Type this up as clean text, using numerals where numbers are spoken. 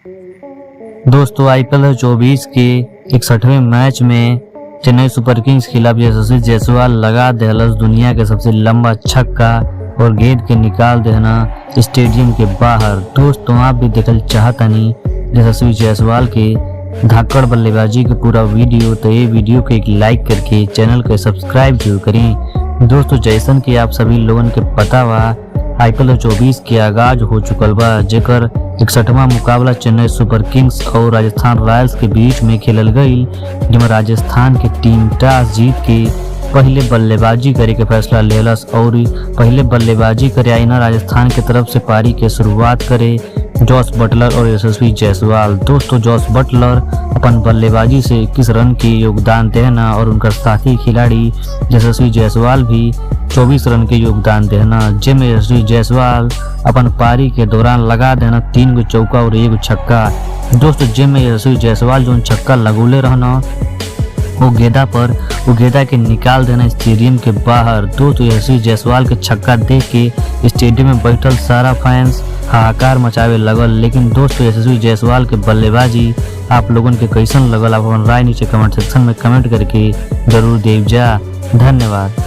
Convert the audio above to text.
दोस्तों आईपीएल 24 के 61वें मैच में चेन्नई सुपर किंग्स खिलाफ यशस्वी जायसवाल लगा देहलस दुनिया के सबसे लंबा छक्का और गेंद के निकाल देना स्टेडियम के बाहर। दोस्तों आप भी देखल चाहतनी यशस्वी जायसवाल के धाकड़ बल्लेबाजी के पूरा वीडियो, तो ये वीडियो को एक लाइक करके चैनल को सब्सक्राइब जरूर करें। दोस्तों जैसन कि आप सभी लोगन के पता बा आईपीएल 24 के आगाज हो चुकल बा, जेकर 61वां मुकाबला चेन्नई सुपर किंग्स और राजस्थान रॉयल्स के बीच में खेलल गई, जिसमें राजस्थान की टीम टॉस जीत के पहले बल्लेबाजी करे के फैसला लेलस और पहले बल्लेबाजी करे आई ना राजस्थान की तरफ से पारी के शुरुआत करे जॉस बटलर और यशस्वी जायसवाल। दोस्तों जॉस बटलर अपन बल्लेबाजी से 21 रन के योगदान देना और उनका साथी खिलाड़ी यशस्वी जायसवाल भी 24 रन के योगदान देना, जिसमें यशस्वी जायसवाल अपन पारी के दौरान लगा देना 3 गो चौका और 1 छक्का। दोस्तों जिसमें यशस्वी जायसवाल जो छक्का लगौले रहना वो गेंदा के निकाल देना स्टेडियम के बाहर। दोस्तों यशस्वी जायसवाल के छक्का देख के स्टेडियम में बैठल सारा फैंस हाहाकार मचावे लगल। लेकिन दोस्तों यशस्वी जायसवाल के बल्लेबाजी आप लोगन के कैसन लगल, आप अपन राय नीचे कमेंट सेक्शन में कमेंट करके जरूर देव जा। धन्यवाद।